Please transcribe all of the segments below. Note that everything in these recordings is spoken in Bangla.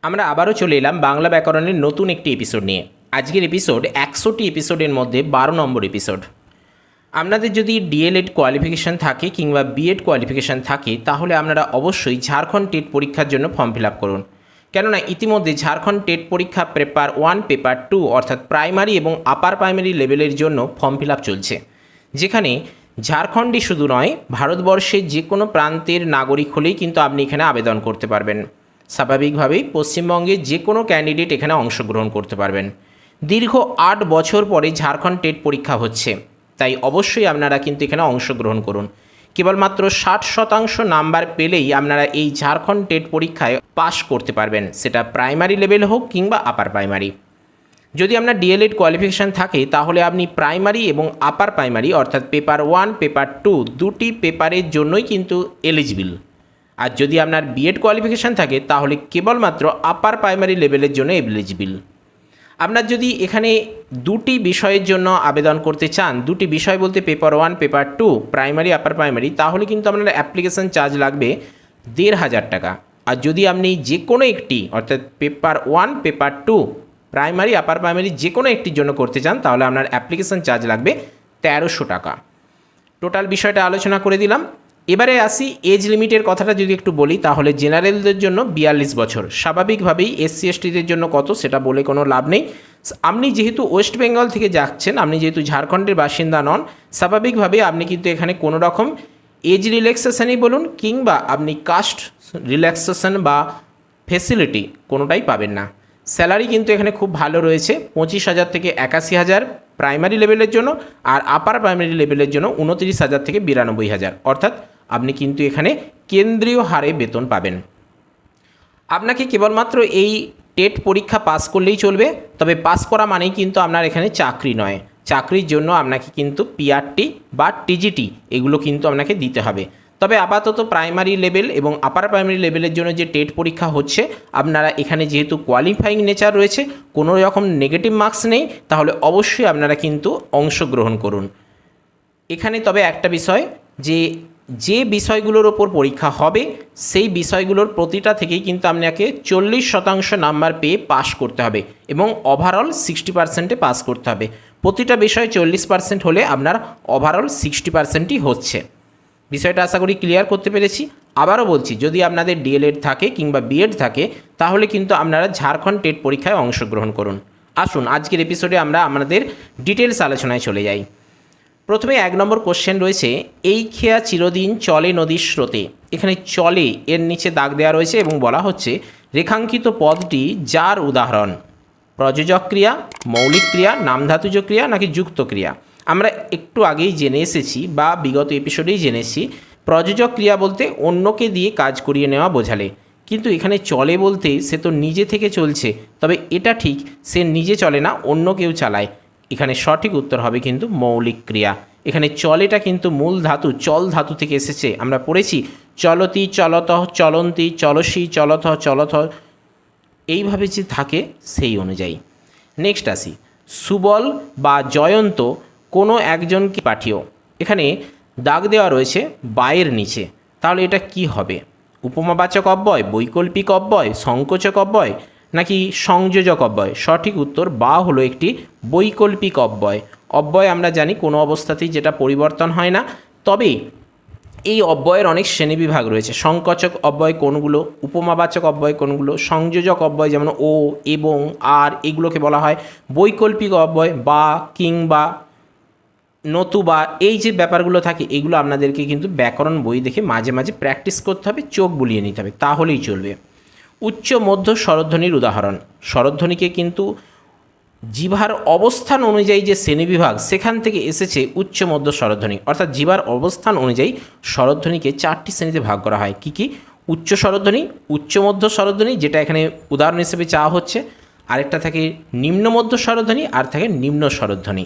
আমরা আবারও চলে এলাম বাংলা ব্যাকরণের নতুন একটি এপিসোড নিয়ে। আজকের এপিসোড 100টি এপিসোডের মধ্যে 12 নম্বর এপিসোড। আপনাদের যদি ডিএলএড কোয়ালিফিকেশান থাকে কিংবা বিএড কোয়ালিফিকেশান থাকে তাহলে আপনারা অবশ্যই ঝাড়খণ্ড টেট পরীক্ষার জন্য ফর্ম ফিল আপ করুন। কেননা ইতিমধ্যে ঝাড়খণ্ড টেট পরীক্ষা পেপার 1 পেপার 2 অর্থাৎ প্রাইমারি এবং আপার প্রাইমারি লেভেলের জন্য ফর্ম ফিল আপ চলছে, যেখানে ঝাড়খণ্ডই শুধু নয় ভারতবর্ষের যে কোনো প্রান্তের নাগরিক হলেই কিন্তু আপনি এখানে আবেদন করতে পারবেন। স্বাভাবিকভাবেই পশ্চিমবঙ্গের যে কোনো ক্যান্ডিডেট এখানে অংশগ্রহণ করতে পারবেন। দীর্ঘ 8 বছর পরে ঝাড়খণ্ড টেট পরীক্ষা হচ্ছে, তাই অবশ্যই আপনারা কিন্তু এখানে অংশগ্রহণ করুন। কেবলমাত্র 60% নাম্বার পেলেই আপনারা এই ঝাড়খণ্ড টেট পরীক্ষায় পাশ করতে পারবেন, সেটা প্রাইমারি লেভেল হোক কিংবা আপার প্রাইমারি। যদি আপনার ডিএলএড কোয়ালিফিকেশান থাকে তাহলে আপনি প্রাইমারি এবং আপার প্রাইমারি অর্থাৎ পেপার 1 পেপার 2 দুটি পেপারের জন্যই কিন্তু এলিজিবল। আর যদি আপনার বিএড কোয়ালিফিকেশান থাকে তাহলে কেবলমাত্র আপার প্রাইমারি লেভেলের জন্য এলিজিবল। আপনার যদি এখানে দুটি বিষয়ের জন্য আবেদন করতে চান, দুটি বিষয় বলতে paper 1 paper 2 primary upper primary, তাহলে কিন্তু আপনার অ্যাপ্লিকেশান চার্জ লাগবে 1,500 টাকা। আর যদি আপনি যে কোনো একটি অর্থাৎ paper 1 paper 2 primary upper primary যে কোনো একটির জন্য করতে চান তাহলে আপনার অ্যাপ্লিকেশান চার্জ লাগবে 1,300 টাকা। টোটাল বিষয়টা আলোচনা করে দিলাম। এবারে আসি এজ লিমিটের কথাটা যদি একটু বলি, তাহলে জেনারেলদের জন্য 42 বছর, স্বাভাবিকভাবেই এসসি এসটিদের জন্য কত সেটা বলে কোনো লাভ নেই। আপনি যেহেতু ওয়েস্ট বেঙ্গল থেকে যাচ্ছেন, আপনি যেহেতু ঝাড়খণ্ডের বাসিন্দা নন, স্বাভাবিকভাবে আপনি কিন্তু এখানে কোনো রকম এজ রিল্যাক্সেশনই বলুন কিংবা আপনি কাস্ট রিল্যাক্সেশন বা ফেসিলিটি কোনোটাই পাবেন না। স্যালারি কিন্তু এখানে খুব ভালো রয়েছে, 25,000 থেকে 81,000 প্রাইমারি লেভেলের জন্য, আর আপার প্রাইমারি লেভেলের জন্য 29,000 থেকে 92,000, অর্থাৎ আপনি কিন্তু এখানে কেন্দ্রীয় হারে বেতন পাবেন। আপনাকে কেবলমাত্র এই টেট পরীক্ষা পাস করলেই চলবে, তবে পাস করা মানেই কিন্তু আপনার এখানে চাকরি নয়। চাকরির জন্য আপনাকে কিন্তু পিআরটি বা টিজিটি এগুলো কিন্তু আপনাকে দিতে হবে। তবে আপাতত প্রাইমারি লেভেল এবং আপার প্রাইমারি লেভেলের জন্য যে টেট পরীক্ষা হচ্ছে, আপনারা এখানে যেহেতু কোয়ালিফাইং নেচার রয়েছে, কোনো রকম নেগেটিভ মার্কস নেই, তাহলে অবশ্যই আপনারা কিন্তু অংশগ্রহণ করুন। এখানে তবে একটা বিষয়, যে বিষয়গুলোর ওপর পরীক্ষা হবে সেই বিষয়গুলোর প্রতিটা থেকেই কিন্তু আপনাকে 40% নাম্বার পেয়ে পাস করতে হবে এবং ওভারঅল 60%-এ পাস করতে হবে। প্রতিটা বিষয়ে 40% হলে আপনার ওভারঅল 60%ই হচ্ছে। বিষয়টা আশা করি ক্লিয়ার করতে পেরেছি। আবারও বলছি, যদি আপনাদের ডিএলএড থাকে কিংবা বিএড থাকে তাহলে কিন্তু আপনারা ঝাড়খণ্ড টেট পরীক্ষায় অংশগ্রহণ করুন। আসুন আজকের এপিসোডে আমরা আমাদের ডিটেলস আলোচনায় চলে যাই। প্রথমে 1 নম্বর কোশ্চেন রয়েছে, এই খেয়া চিরদিন চলে নদীর স্রোতে। এখানে চলে এর নিচে দাগ দেওয়া রয়েছে এবং বলা হচ্ছে রেখাঙ্কিত পদটি যার উদাহরণ। প্রযোজক ক্রিয়া, মৌলিক ক্রিয়া, নামধাতুজ ক্রিয়া নাকি যুক্ত ক্রিয়া? আমরা একটু আগেই জেনে এসেছি বা বিগত এপিসোডেই জেনেছি, প্রযোজক ক্রিয়া বলতে অন্যকে দিয়ে কাজ করিয়ে নেওয়া বোঝালে, কিন্তু এখানে চলে বলতে সে তো নিজে থেকে চলছে, তবে এটা ঠিক সে নিজে চলে না, অন্য কেউ চালায়। এখানে সঠিক উত্তর হবে কিন্তু মৌলিক ক্রিয়া। এখানে চলেটা কিন্তু মূল ধাতু চল ধাতু থেকে এসেছে। আমরা পড়েছি চলতি চলত, চলন্তি, চলসি, চলথ, চলথ, এইভাবে যে থাকে সেই অনুযায়ী। নেক্সট আসি, সুবল বা জয়ন্ত কোনো একজনকে পাঠিও। এখানে দাগ দেওয়া রয়েছে বায়ের নিচে, তাহলে এটা কি হবে? উপমাবাচক অব্যয়, বৈকল্পিক অব্যয়, সংকোচক অব্যয় নাকি সংযোজক অব্যয়? সঠিক উত্তর বা হলো একটি বৈকল্পিক অব্যয়। অব্যয় আমরা জানি কোনো অবস্থাতেই যেটা পরিবর্তন হয় না, তবে এই অব্যয়ের অনেক শ্রেণীবিভাগ রয়েছে। সংকোচক অব্যয় কোনগুলো, উপমাবাচক অব্যয় কোনগুলো, সংযোজক অব্যয় যেমন ও, এবং, আর, এগুলোকে বলা হয় বৈকল্পিক অব্যয়। বা, কিংবা, নতুবা, এই যে ব্যাপারগুলো থাকে এগুলো আপনাদেরকে কিন্তু ব্যাকরণ বই দেখে মাঝে মাঝে প্র্যাকটিস করতে হবে, চোখ বুলিয়ে নিতে হবে, তাহলেই চলবে। উচ্চ মধ্য স্বরধ্বনির উদাহরণ। স্বরধ্বনিকে কিন্তু জিভার অবস্থান অনুযায়ী যে শ্রেণীবিভাগ সেখান থেকে এসেছে উচ্চ মধ্য স্বরধ্বনি, অর্থাৎ জিভার অবস্থান অনুযায়ী স্বরধ্বনিকে 4টি শ্রেণীতে ভাগ করা হয়। কি কি? উচ্চ স্বরধ্বনি, উচ্চ মধ্য স্বরধ্বনি যেটা এখানে উদাহরণ হিসেবে চাওয়া হচ্ছে, আরেকটা থাকে নিম্ন মধ্য স্বরধ্বনি, আর থাকে নিম্ন স্বরধ্বনি।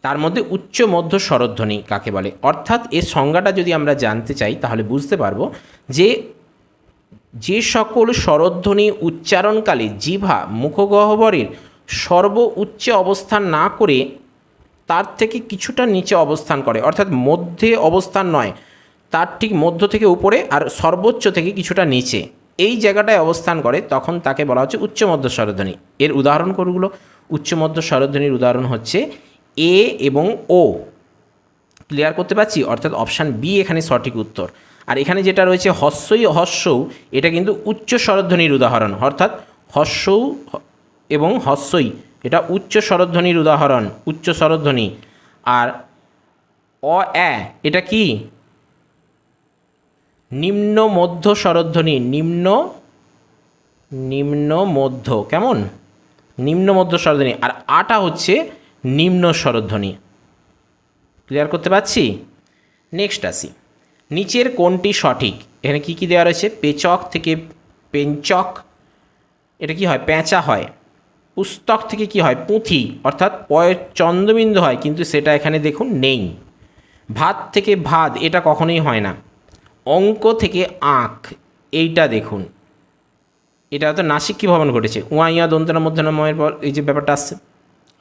তার মধ্যে উচ্চ মধ্য স্বরধ্বনি কাকে বলে? অর্থাৎ এর সংজ্ঞাটা যদি আমরা জানতে চাই তাহলে বুঝতে পারবো যে সকল স্বরধ্বনি উচ্চারণকালে জিভা মুখগহ্বরের সর্ব উচ্চে অবস্থান না করে তার থেকে কিছুটা নিচে অবস্থান করে, অর্থাৎ মধ্যে অবস্থান নয়, তার ঠিক মধ্য থেকে উপরে আর সর্বোচ্চ থেকে কিছুটা নিচে, এই জায়গাটায় অবস্থান করে তখন তাকে বলা হচ্ছে উচ্চ মধ্য স্বরধ্বনি। এর উদাহরণ কোনগুলো? উচ্চ মধ্য স্বরধ্বনির উদাহরণ হচ্ছে এ এবং ও। ক্লিয়ার করতে পারছি? অর্থাৎ অপশান বি এখানে সঠিক উত্তর। আর এখানে যেটা রয়েছে হস্যই হস্যৌ, এটা কিন্তু উচ্চ স্বরধ্বনির উদাহরণ, অর্থাৎ হস্যৌ এবং হস্যই এটা উচ্চ স্বরধ্বনির উদাহরণ, উচ্চ স্বরধ্বনি। আর অ এ এটা কি? নিম্ন মধ্য স্বরধ্বনি, নিম্ন মধ্য, কেমন? নিম্ন মধ্য স্বরধ্বনি। আর আটা হচ্ছে নিম্ন স্বরধ্বনি। ক্লিয়ার করতে পারছি? নেক্সট আসি, নিচের কোনটি সঠিক? এখানে কি কি দেওয়া রয়েছে? পেচক থেকে পেঞ্চক, এটা কি হয়? পেঁচা হয়। পুস্তক থেকে কি হয়? পুঁথি, অর্থাৎ পয়ের চন্দ্রবিন্দু হয়, কিন্তু সেটা এখানে দেখুন নেই। ভাত থেকে ভাত, এটা কখনোই হয় না। অঙ্ক থেকে আঁক, এইটা দেখুন, এটা তো নাসিক কী ভবন ঘটেছে, উয়া ইয়া দন্তনা মধ্যনাময়ের পর এই যে ব্যাপারটা আসছে,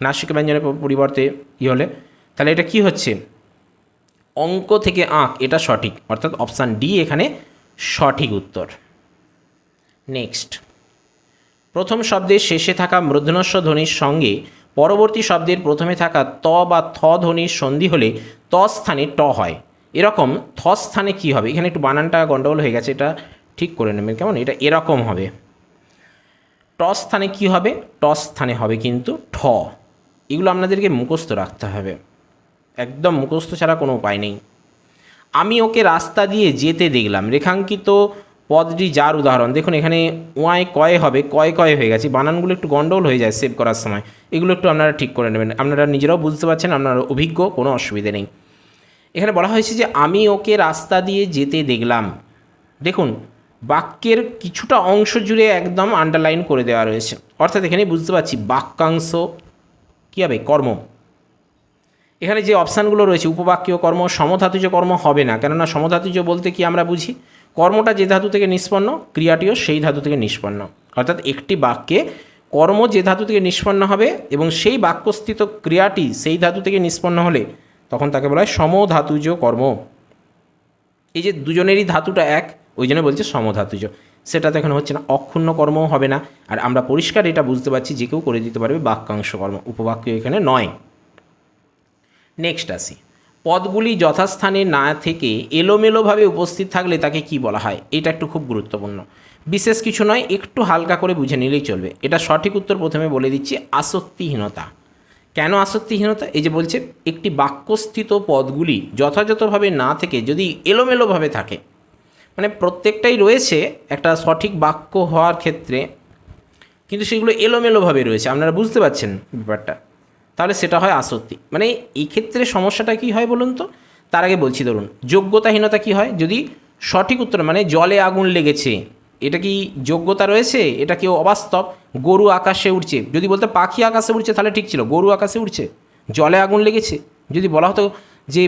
নাসিক ব্যঞ্জনের পরিবর্তে ই হলে, তাহলে এটা কি হচ্ছে? অঙ্ক থেকে আঁক, এটা সঠিক, অর্থাৎ অপশান ডি এখানে সঠিক উত্তর। নেক্সট, প্রথম শব্দের শেষে থাকা মূর্ধন্যস্ব ধ্বনির সঙ্গে পরবর্তী শব্দের প্রথমে থাকা ত বা থ ধ্বনির সন্ধি হলে ত স্থানে ট হয়। এরকম থ স্থানে কি হবে? এখানে একটু বানানটা গণ্ডগোল হয়ে গেছে, এটা ঠিক করে নেবেন, কেমন? এটা এরকম হবে। ট স্থানে কি হবে? ট স্থানে হবে কিন্তু ঠ। এগুলো আপনাদেরকে মুখস্থ রাখতে হবে, একদম মুখস্থ ছাড়া কোনো উপায় নেই। আমি ওকে রাস্তা দিয়ে যেতে দেখলাম, রেখাঙ্কিত পদটি যার উদাহরণ। দেখুন এখানে ওয়ায় কয়ে হবে, কয় কয়ে হয়ে গেছে, বানানগুলো একটু গন্ডগোল হয়ে যায় সেভ করার সময়, এগুলো একটু আপনারা ঠিক করে নেবেন। আপনারা নিজেরাও বুঝতে পারছেন, আপনারা অভিজ্ঞ, কোনো অসুবিধে নেই। এখানে বলা হয়েছে যে আমি ওকে রাস্তা দিয়ে যেতে দেখলাম। দেখুন বাক্যের কিছুটা অংশ জুড়ে একদম আন্ডারলাইন করে দেওয়া রয়েছে, অর্থাৎ এখানে বুঝতে পারছি বাক্যাংশ কী হবে? কর্ম। এখানে যে অপশানগুলো রয়েছে, উপবাক্যীয় কর্ম, সমধাতুজ কর্ম হবে না, কেননা সমধাতুজ বলতে কি আমরা বুঝি? কর্মটা যে ধাতু থেকে নিষ্পন্ন, ক্রিয়াটিও সেই ধাতু থেকে নিষ্পন্ন, অর্থাৎ একটি বাক্যে কর্ম যে ধাতু থেকে নিষ্পন্ন হবে এবং সেই বাক্যস্থিত ক্রিয়াটি সেই ধাতু থেকে নিষ্পন্ন হলে তখন তাকে বলা হয় সমধাতুজ কর্ম। এই যে দুজনেরই ধাতুটা এক, ওই জন্য বলছে সমধাতুজ, সেটা তো এখানে হচ্ছে না। অক্ষুণ্ণ কর্মও হবে না। আর আমরা পরিষ্কার এটা বুঝতে পারছি যে কেউ করে দিতে পারবে বাক্যাংশ কর্ম, উপবাক্য এখানে নয়। নেক্সট আসি, পদগুলি যথাস্থানে না থেকে এলোমেলোভাবে উপস্থিত থাকলে তাকে কি বলা হয়? এটা একটু খুব গুরুত্বপূর্ণ, বিশেষ কিছু নয়, একটু হালকা করে বুঝে নিলেই চলবে। এটা সঠিক উত্তর প্রথমে বলে দিচ্ছি, আসক্তিহীনতা। কেন আসক্তিহীনতা? এই যে বলছে একটি বাক্যস্থিত পদগুলি যথাযথভাবে না থেকে যদি এলোমেলোভাবে থাকে, মানে প্রত্যেকটাই রয়েছে একটা সঠিক বাক্য হওয়ার ক্ষেত্রে, কিন্তু সেগুলো এলোমেলোভাবে রয়েছে, আপনারা বুঝতে পারছেন ব্যাপারটা, তাহলে সেটা হয় আসক্তি। মানে এই ক্ষেত্রে সমস্যাটা কী হয় বলুন তো? তার আগে বলছি, ধরুন যোগ্যতাহীনতা কী হয়? যদি সঠিক উত্তর, মানে জলে আগুন লেগেছে, এটা কি যোগ্যতা রয়েছে? এটা কেউ অবাস্তব। গরু আকাশে উড়ছে, যদি বলতে পাখি আকাশে উড়ছে তাহলে ঠিক ছিল, গরু আকাশে উড়ছে, জলে আগুন লেগেছে, যদি বলা হতো যে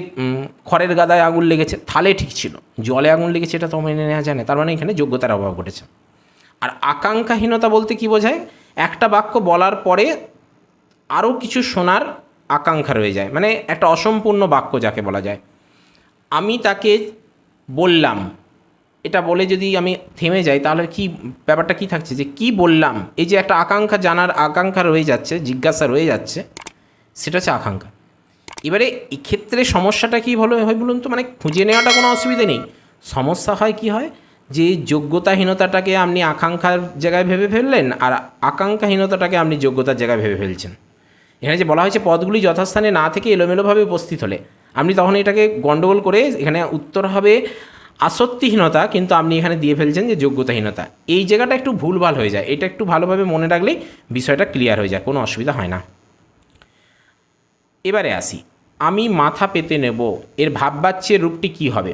খড়ের গাদায় আগুন লেগেছে তাহলে ঠিক ছিল, জলে আগুন লেগেছে এটা তো মেনে নেওয়া যায় না, তার মানে এখানে যোগ্যতার অভাব ঘটেছে। আর আকাঙ্ক্ষাহীনতা বলতে কি বোঝায়? একটা বাক্য বলার পরে আরও কিছু শোনার আকাঙ্ক্ষা রয়ে যায়, মানে একটা অসম্পূর্ণ বাক্য যাকে বলা যায়। আমি তাকে বললাম, এটা বলে যদি আমি থেমে যাই তাহলে কি ব্যাপারটা কি থাকছে, যে কি বললাম, এই যে একটা আকাঙ্ক্ষা, জানার আকাঙ্ক্ষা রয়ে যাচ্ছে, জিজ্ঞাসা রয়ে যাচ্ছে, সেটা হচ্ছে আকাঙ্ক্ষা। এবারে এক্ষেত্রে সমস্যাটা কী হয় বলুন তো? মানে খুঁজে নেওয়াটা কোনো অসুবিধে নেই, সমস্যা হয় কি হয়, যে যোগ্যতাহীনতাটাকে আপনি আকাঙ্ক্ষার জায়গায় ভেবে ফেললেন আর আকাঙ্ক্ষাহীনতাটাকে আপনি যোগ্যতার জায়গায় ভেবে ফেলছেন। এখানে যে বলা হয়েছে পদগুলি যথাস্থানে না থেকে এলোমেলোভাবে উপস্থিত হলে, আপনি তখন এটাকে গণ্ডগোল করে এখানে উত্তর হবে আসক্তিহীনতা, কিন্তু আপনি এখানে দিয়ে ফেলছেন যে যোগ্যতাহীনতা। এই জায়গাটা একটু ভুলভাল হয়ে যায়, এটা একটু ভালোভাবে মনে রাখলেই বিষয়টা ক্লিয়ার হয়ে যায়, কোনো অসুবিধা হয় না। এবারে আসি, আমি মাথা পেতে নেব, এর ভাববাচ্যের রূপটি কি হবে?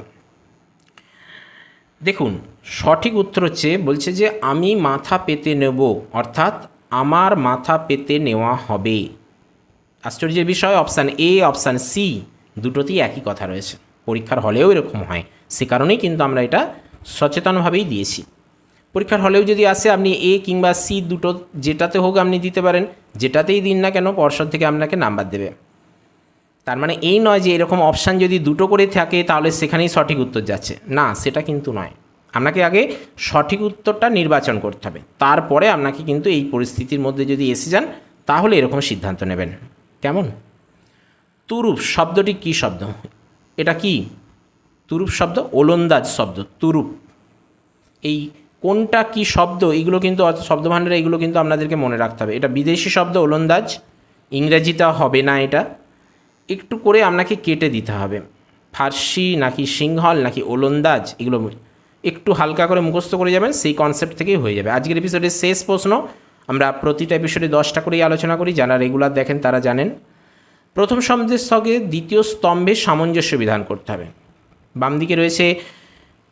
দেখুন সঠিক উত্তর হচ্ছে, বলছে যে আমি মাথা পেতে নেব, অর্থাৎ আমার মাথা পেতে নেওয়া হবে। আশ্চর্যের বিষয় অপশান এ অপশান সি দুটোতেই একই কথা রয়েছে, পরীক্ষার হলেও এরকম হয়, সে কারণেই কিন্তু আমরা এটা সচেতনভাবেই দিয়েছি। পরীক্ষার হলেও যদি আসে, আপনি এ কিংবা সি দুটো যেটাতে হোক আপনি দিতে পারেন, যেটাতেই দিন না কেন পর্ষদ থেকে আপনাকে নাম্বার দেবে। তার মানে এই নয় যে এরকম অপশান যদি দুটো করে থাকে তাহলে সেখানেই সঠিক উত্তর যাচ্ছে, না সেটা কিন্তু নয়। আপনাকে আগে সঠিক উত্তরটা নির্বাচন করতে হবে, তারপরে আপনাকে কিন্তু এই পরিস্থিতির মধ্যে যদি এসে যান তাহলে এরকম সিদ্ধান্ত নেবেন। কেমন? তুরুপ শব্দটি কী শব্দ? এটা কি তুরুপ শব্দ? ওলন্দাজ শব্দ তুরুপ। এই কোনটা কি শব্দ এগুলো কিন্তু শব্দভাণ্ডারে এগুলো কিন্তু আপনাদেরকে মনে রাখতে হবে। এটা বিদেশি শব্দ ওলন্দাজ, ইংরেজিতে হবে না, এটা একটু করে আপনাকে কেটে দিতে হবে। ফার্সি নাকি সিংহল নাকি ওলন্দাজ এগুলো একটু হালকা করে মুখস্থ করে যাবেন, সেই কনসেপ্ট থেকেই হয়ে যাবে। আজকের এপিসোডের শেষ প্রশ্ন, আমরা প্রতিটা এপিসোডে 10টা করেই আলোচনা করি, যারা রেগুলার দেখেন তারা জানেন। প্রথম শব্দের সঙ্গে দ্বিতীয় স্তম্ভে সামঞ্জস্য বিধান করতে হবে। বাম দিকে রয়েছে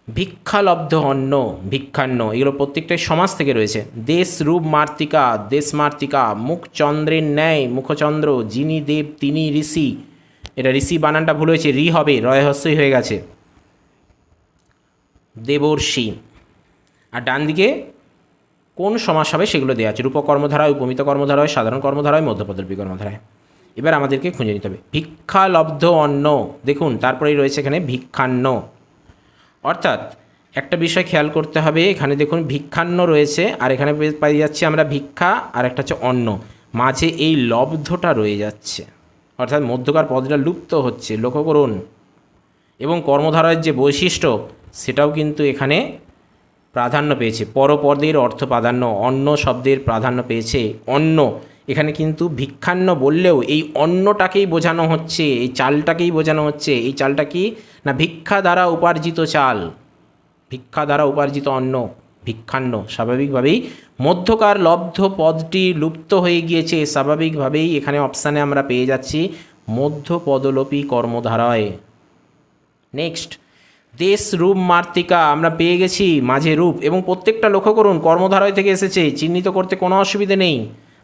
ভিক্ষালব্ধ অন্ন, ভিক্ষান্ন, এগুলো প্রত্যেকটাই সমাজ থেকে রয়েছে। দেশ রূপ মার্তিকা, দেশ মার্তিকা, মুখ চন্দ্রের ন্যায়, মুখচন্দ্র, যিনি দেব তিনি ঋষি, এটা ঋষি বানানটা ভুল হয়েছে, রি হবে, রয় হস্যই হয়ে গেছে, দেবর্ষি। আর ডান দিকে কোন সমাস হবে সেগুলো দেওয়া আছে, রূপক কর্মধারায়, উপমিত কর্মধারায়, সাধারণ কর্মধারায়, মধ্যপদলোপী কর্মধারায়। এবার আমাদেরকে খুঁজে নিতে হবে ভিক্ষালব্ধ অন্ন, দেখুন তারপরেই রয়েছে এখানে ভিক্ষান্ন। অর্থাৎ একটা বিষয় খেয়াল করতে হবে, এখানে দেখুন ভিক্ষান্ন রয়েছে আর এখানে পাই যাচ্ছি আমরা ভিক্ষা, আর একটা হচ্ছে অন্ন, মাঝে এই লব্ধটা রয়ে যাচ্ছে, অর্থাৎ মধ্যকার পদটা লুপ্ত হচ্ছে, লক্ষ্য করুন। এবং কর্মধারার যে বৈশিষ্ট্য সেটাও কিন্তু এখানে প্রাধান্য পেয়েছে, পরপদের অর্থ প্রাধান্য, অন্ন শব্দের প্রাধান্য পেয়েছে। অন্ন এখানে কিন্তু ভিক্ষান্ন বললেও এই অন্নটাকেই বোঝানো হচ্ছে, এই চালটাকেই বোঝানো হচ্ছে। এই চালটা কি না, ভিক্ষা দ্বারা উপার্জিত চাল, ভিক্ষা দ্বারা উপার্জিত অন্ন, ভিক্ষান্ন। স্বাভাবিকভাবেই মধ্যকার লব্ধ পদটি লুপ্ত হয়ে গিয়েছে, স্বাভাবিকভাবেই এখানে অপশানে আমরা পেয়ে যাচ্ছি মধ্যপদলোপী কর্মধারায়। নেক্সট, দেশ রূপ মার্তিকা আমরা পেয়ে গেছি, মাঝে রূপ, এবং প্রত্যেকটা লক্ষ্য করুন কর্মধারয় থেকে এসেছে, চিহ্নিত করতে কোনো অসুবিধে নেই।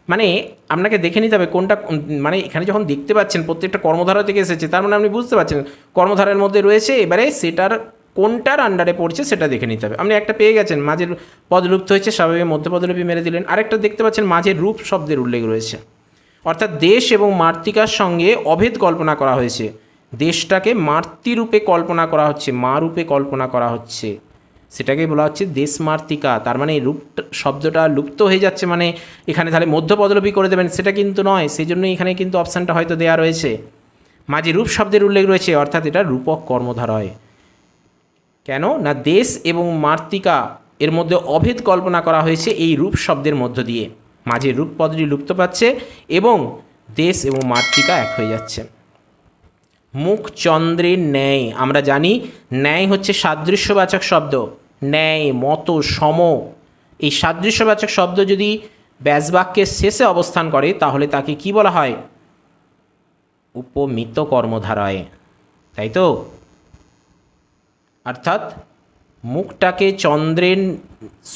মানে আপনাকে দেখে নিতে হবে কোনটা, মানে এখানে যখন দেখতে পাচ্ছেন প্রত্যেকটা কর্মধারা থেকে এসেছে, তার মানে আপনি বুঝতে পারছেন কর্মধারার মধ্যে রয়েছে, এবারে সেটার কোনটার আন্ডারে পড়ছে সেটা দেখে নিতে হবে। আপনি একটা পেয়ে গেছেন মাঝের পদ লুপ্ত হয়েছে, স্বাভাবিক মধ্যপদলোপী মেরে দিলেন। আরেকটা দেখতে পাচ্ছেন মাঝের রূপ শব্দের উল্লেখ রয়েছে, অর্থাৎ দেশ এবং মার্তিকার সঙ্গে অভেদ কল্পনা করা হয়েছে। দেশটাকে মাতৃরূপে কল্পনা করা হচ্ছে, মা রূপে কল্পনা করা হচ্ছে, সেটাকে বলা হচ্ছে দেশ মাতৃকা। তার মানে রূপ শব্দটা লুপ্ত হয়ে যাচ্ছে, মানে এখানে তাহলে মধ্যপদলোপী করে দেবেন সেটা কিন্তু নয়, সেই জন্যই এখানে কিন্তু অপশানটা হয়তো দেওয়া রয়েছে, মাঝে রূপ শব্দের উল্লেখ রয়েছে, অর্থাৎ এটা রূপক কর্মধারয়। কেন না, দেশ এবং মাতৃকা এর মধ্যে অভেদ কল্পনা করা হয়েছে এই রূপ শব্দের মধ্য দিয়ে, মাঝে রূপ পদটি লুপ্ত পাচ্ছে এবং দেশ এবং মাতৃকা এক হয়ে যাচ্ছে। মুখ চন্দ্রের ন্যায়, আমরা জানি ন্যায় হচ্ছে সাদৃশ্যবাচক শব্দ, ন্যায়, মতো, সম, এই সাদৃশ্যবাচক শব্দ যদি ব্যাসবাক্যের শেষে অবস্থান করে তাহলে তাকে কি বলা হয়? উপমিত কর্মধারয়, তাই তো? অর্থাৎ মুখটাকে চন্দ্রের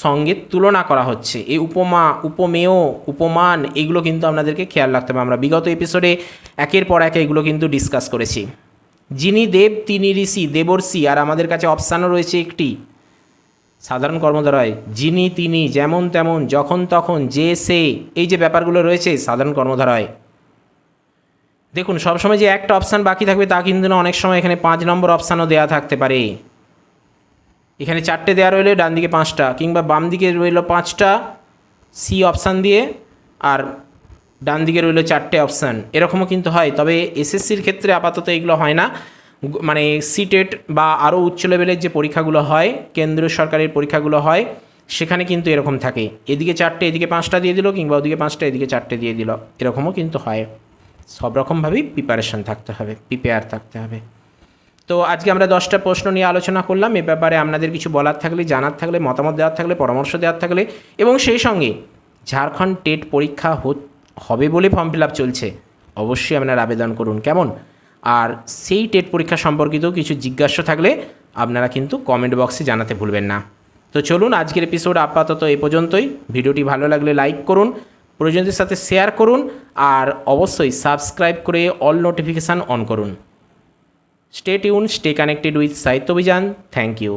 সঙ্গে তুলনা করা হচ্ছে, এই উপমা, উপমেয়, উপমান, এগুলো কিন্তু আপনাদেরকে খেয়াল রাখতে হবে। আমরা বিগত এপিসোডে একের পর এক এগুলো কিন্তু ডিসকাস করেছি। যিনি দেব তিনি ঋষি, দেবর্ষি, আর আমাদের কাছে অপশানও রয়েছে একটি সাধারণ কর্মধারয়, যিনি তিনি, যেমন তেমন, যখন তখন, যে সে, এই যে ব্যাপারগুলো রয়েছে সাধারণ কর্মধারয়। দেখুন সবসময় যে একটা অপশান বাকি থাকবে তা কিন্তু না, অনেক সময় এখানে 5 নম্বর অপশানও দেওয়া থাকতে পারে। এখানে 4টে দেওয়া রইলে ডান দিকে 5টা, কিংবা বাম দিকে রইল 5টা সি অপশান দিয়ে, আর ডান দিকে রইল 4টে অপশান, এরকমও কিন্তু হয়। তবে এসএসসির ক্ষেত্রে আপাতত এগুলো হয় না, মানে সিটেট বা আরও উচ্চ লেভেলের যে পরীক্ষাগুলো হয়, কেন্দ্রীয় সরকারের পরীক্ষাগুলো হয়, সেখানে কিন্তু এরকম থাকে, এদিকে 4টে এদিকে 5টা দিয়ে দিল, কিংবা ওদিকে 5টা এদিকে 4টে দিয়ে দিল, এরকমও কিন্তু হয়। সব রকমভাবেই প্রিপারেশান থাকতে হবে, প্রিপেয়ার থাকতে হবে। তো আজকে আমরা 10টা প্রশ্ন নিয়ে আলোচনা করলাম। এ ব্যাপারে আপনাদের কিছু বলার থাকলে, জানার থাকলে, মতামত দেওয়ার থাকলে, পরামর্শ দেওয়ার থাকলে, এবং সেই সঙ্গে ঝাড়খণ্ড টেট পরীক্ষা হবে বলে ফর্ম ফিল আপ চলছে, অবশ্যই আপনারা আবেদন করুন, কেমন? আর সেই টেট পরীক্ষা সম্পর্কিত কিছু জিজ্ঞাসা থাকলে আপনারা কিন্তু কমেন্ট বক্সে জানাতে ভুলবেন না। তো চলুন আজকের এপিসোড আপাতত এ পর্যন্তই। ভিডিওটি ভালো লাগলে লাইক করুন, প্রয়োজনদের সাথে শেয়ার করুন, আর অবশ্যই সাবস্ক্রাইব করে অল নোটিফিকেশান অন করুন। Stay tune, stay connected with Sahitya Abhijan. Thank you.